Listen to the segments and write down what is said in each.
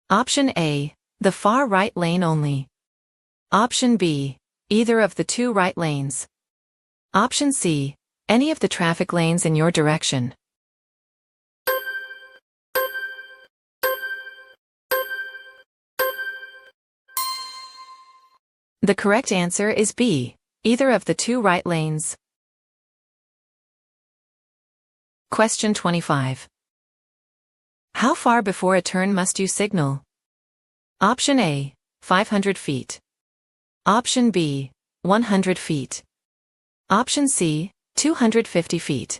Option A, the far right lane only. Option B, either of the two right lanes. Option C, any of the traffic lanes in your direction. The correct answer is B, either of the two right lanes. Question 25. How far before a turn must you signal? Option A, 500 feet. Option B, 100 feet. Option C, 250 feet.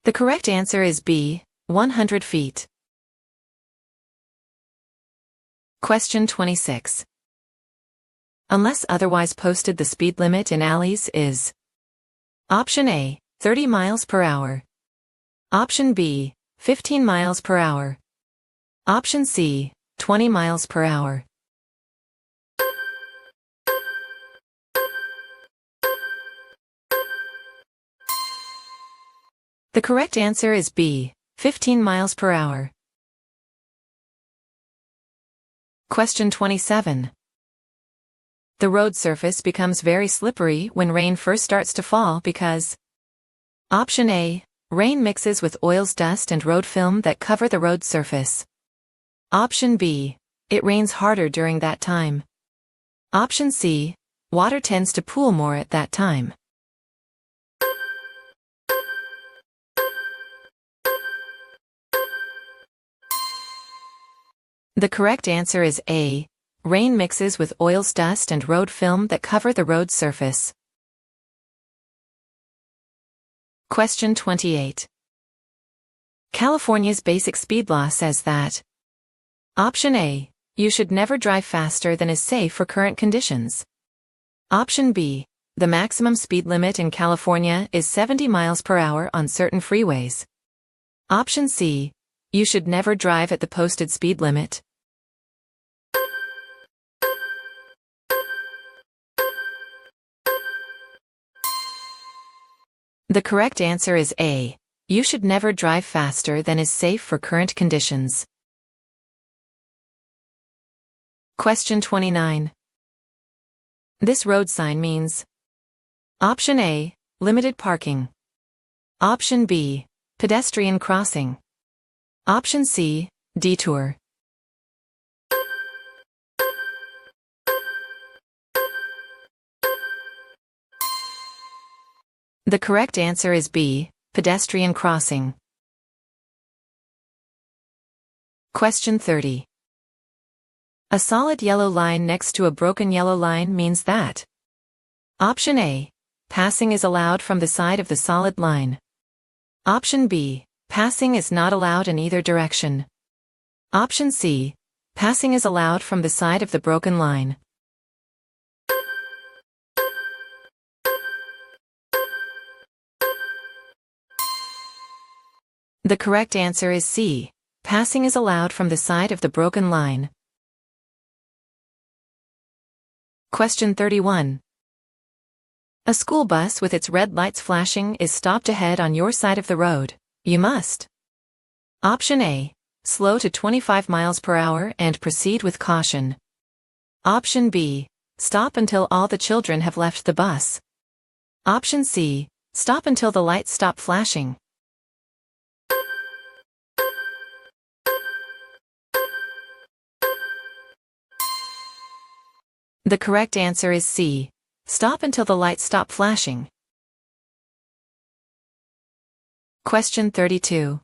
The correct answer is B, 100 feet. Question 26. Unless otherwise posted, the speed limit in alleys is Option A, 30 miles per hour. Option B, 15 miles per hour. Option C, 20 miles per hour. The correct answer is B, 15 miles per hour. Question 27. The road surface becomes very slippery when rain first starts to fall because Option A, rain mixes with oils, dust and road film that cover the road surface. Option B, it rains harder during that time. Option C, water tends to pool more at that time. The correct answer is A, rain mixes with oils, dust and road film that cover the road surface. Question 28. California's basic speed law says that Option A, you should never drive faster than is safe for current conditions. Option B, the maximum speed limit in California is 70 miles per hour on certain freeways. Option C, you should never drive at the posted speed limit. The correct answer is A, you should never drive faster than is safe for current conditions. Question 29. This road sign means Option A, limited parking. Option B, pedestrian crossing. Option C, detour. The correct answer is B, pedestrian crossing. Question 30. A solid yellow line next to a broken yellow line means that Option A, passing is allowed from the side of the solid line. Option B, passing is not allowed in either direction. Option C, passing is allowed from the side of the broken line. The correct answer is C, passing is allowed from the side of the broken line. Question 31. A school bus with its red lights flashing is stopped ahead on your side of the road. You must Option A, slow to 25 miles per hour and proceed with caution. Option B, stop until all the children have left the bus. Option C, stop until the lights stop flashing. The correct answer is C, stop until the lights stop flashing. Question 32.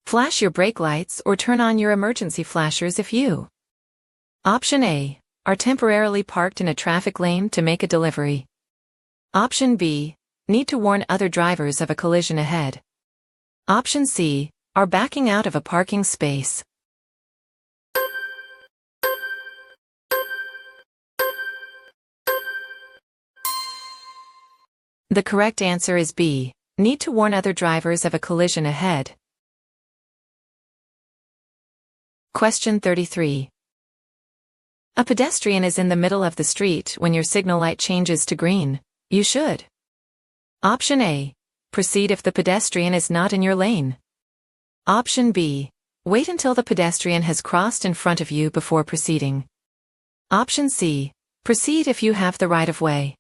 Flash your brake lights or turn on your emergency flashers if you Option A, are temporarily parked in a traffic lane to make a delivery. Option B, need to warn other drivers of a collision ahead. Option C, are backing out of a parking space. The correct answer is B, need to warn other drivers of a collision ahead. Question 33. A pedestrian is in the middle of the street when your signal light changes to green. You should Option A. Proceed if the pedestrian is not in your lane. Option B. Wait until the pedestrian has crossed in front of you before proceeding. Option C. Proceed if you have the right of way.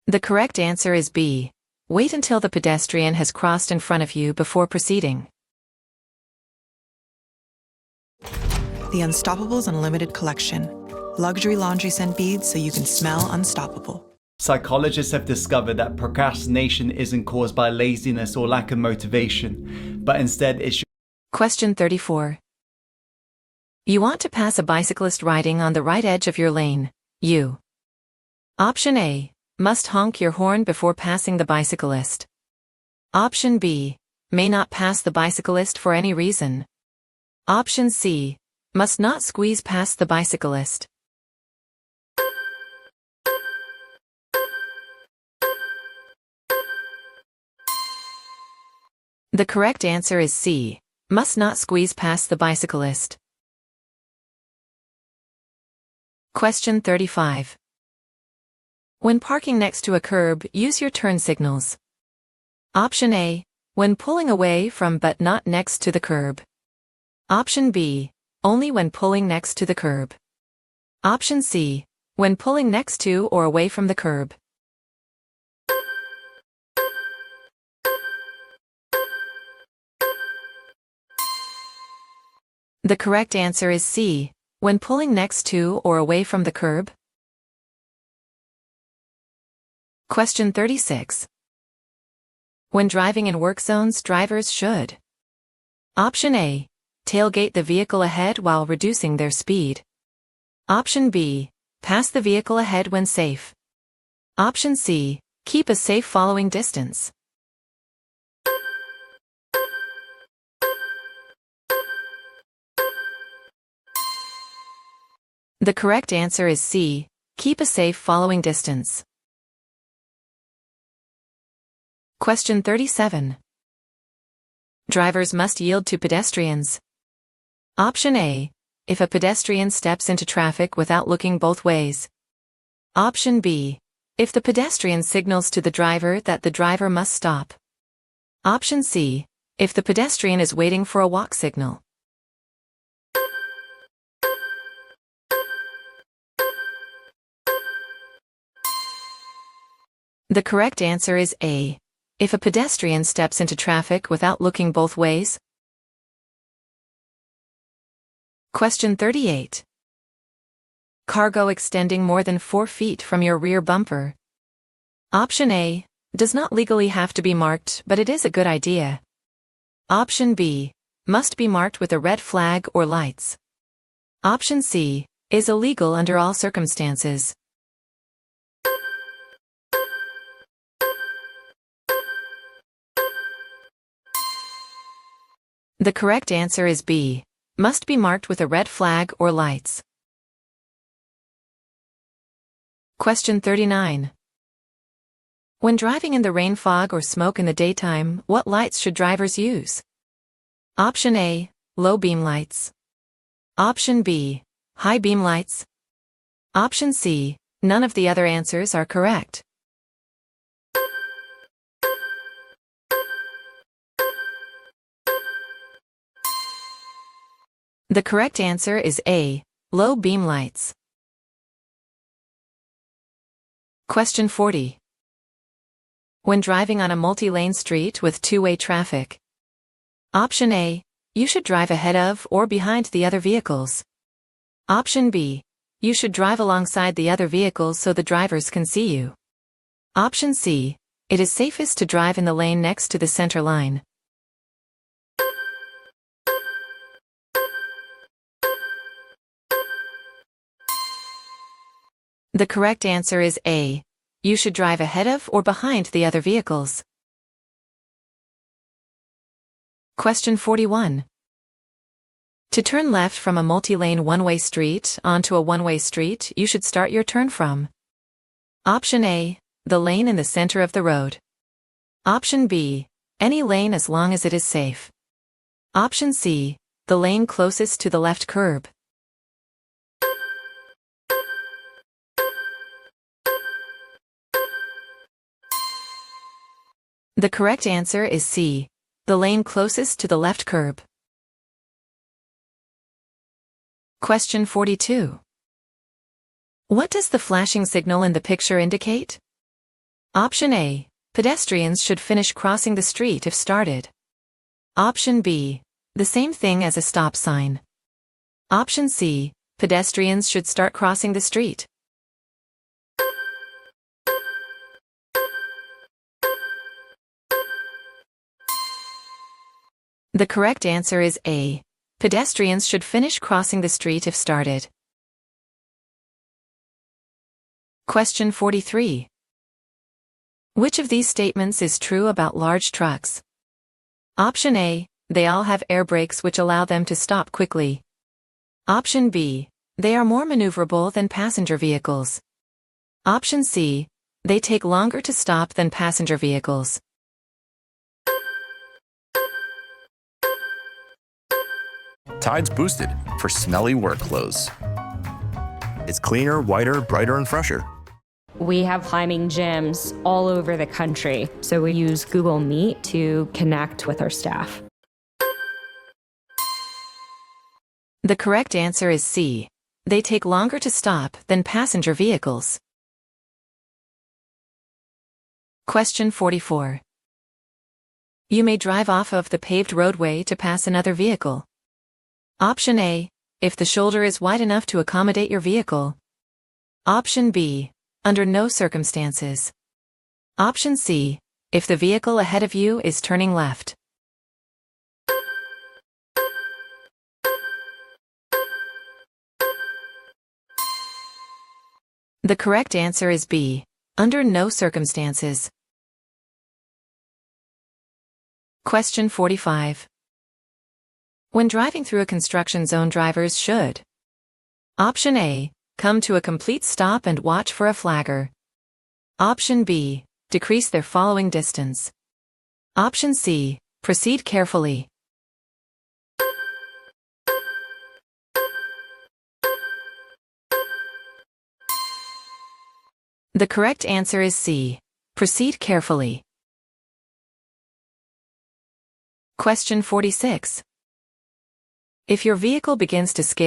The correct answer is B. Wait until the pedestrian has crossed in front of you before proceeding. The Unstoppables Unlimited Collection. Luxury laundry scent beads so you can smell unstoppable. Psychologists have discovered that procrastination isn't caused by laziness or lack of motivation, but instead it's... Question 34. You want to pass a bicyclist riding on the right edge of your lane. You. Option A. Must honk your horn before passing the bicyclist. Option B. May not pass the bicyclist for any reason. Option C. Must not squeeze past the bicyclist. The correct answer is C. Must not squeeze past the bicyclist. Question 35. When parking next to a curb, use your turn signals. Option A. When pulling away from but not next to the curb. Option B. Only when pulling next to the curb. Option C. When pulling next to or away from the curb. The correct answer is C. When pulling next to or away from the curb. Question 36. When driving in work zones, drivers should. Option A. Tailgate the vehicle ahead while reducing their speed. Option B. Pass the vehicle ahead when safe. Option C. Keep a safe following distance. The correct answer is C. Keep a safe following distance. Question 37. Drivers must yield to pedestrians. Option A. If a pedestrian steps into traffic without looking both ways. Option B. If the pedestrian signals to the driver that the driver must stop. Option C. If the pedestrian is waiting for a walk signal. The correct answer is A. If a pedestrian steps into traffic without looking both ways. Question 38. Cargo extending more than 4 feet from your rear bumper. Option A. Does not legally have to be marked, but it is a good idea. Option B. Must be marked with a red flag or lights. Option C. Is illegal under all circumstances. The correct answer is B. Must be marked with a red flag or lights. Question 39. When driving in the rain, fog, or smoke in the daytime, what lights should drivers use? Option A. Low beam lights. Option B. High beam lights. Option C. None of the other answers are correct. The correct answer is A. Low beam lights. Question 40. When driving on a multi-lane street with two-way traffic. Option A. You should drive ahead of or behind the other vehicles. Option B. You should drive alongside the other vehicles so the drivers can see you. Option C. It is safest to drive in the lane next to the center line. The correct answer is A. You should drive ahead of or behind the other vehicles. Question 41. To turn left from a multi-lane one-way street onto a one-way street, you should start your turn from. Option A. The lane in the center of the road. Option B. Any lane as long as it is safe. Option C. The lane closest to the left curb. The correct answer is C, the lane closest to the left curb. Question 42. What does the flashing signal in the picture indicate? Option A. Pedestrians should finish crossing the street if started. Option B. The same thing as a stop sign. Option C. Pedestrians should start crossing the street. The correct answer is A. Pedestrians should finish crossing the street if started. Question 43. Which of these statements is true about large trucks? Option A. They all have air brakes which allow them to stop quickly. Option B. They are more maneuverable than passenger vehicles. Option C. They take longer to stop than passenger vehicles. Tide's boosted for smelly work clothes. It's cleaner, whiter, brighter, and fresher. We have climbing gyms all over the country, so we use Google Meet to connect with our staff. The correct answer is C. They take longer to stop than passenger vehicles. Question 44. You may drive off of the paved roadway to pass another vehicle. Option A. If the shoulder is wide enough to accommodate your vehicle. Option B. Under no circumstances. Option C. If the vehicle ahead of you is turning left. The correct answer is B. Under no circumstances. Question 45. When driving through a construction zone, drivers should. Option A. Come to a complete stop and watch for a flagger. Option B. Decrease their following distance. Option C. Proceed carefully. The correct answer is C. Proceed carefully. Question 46. If your vehicle begins to skid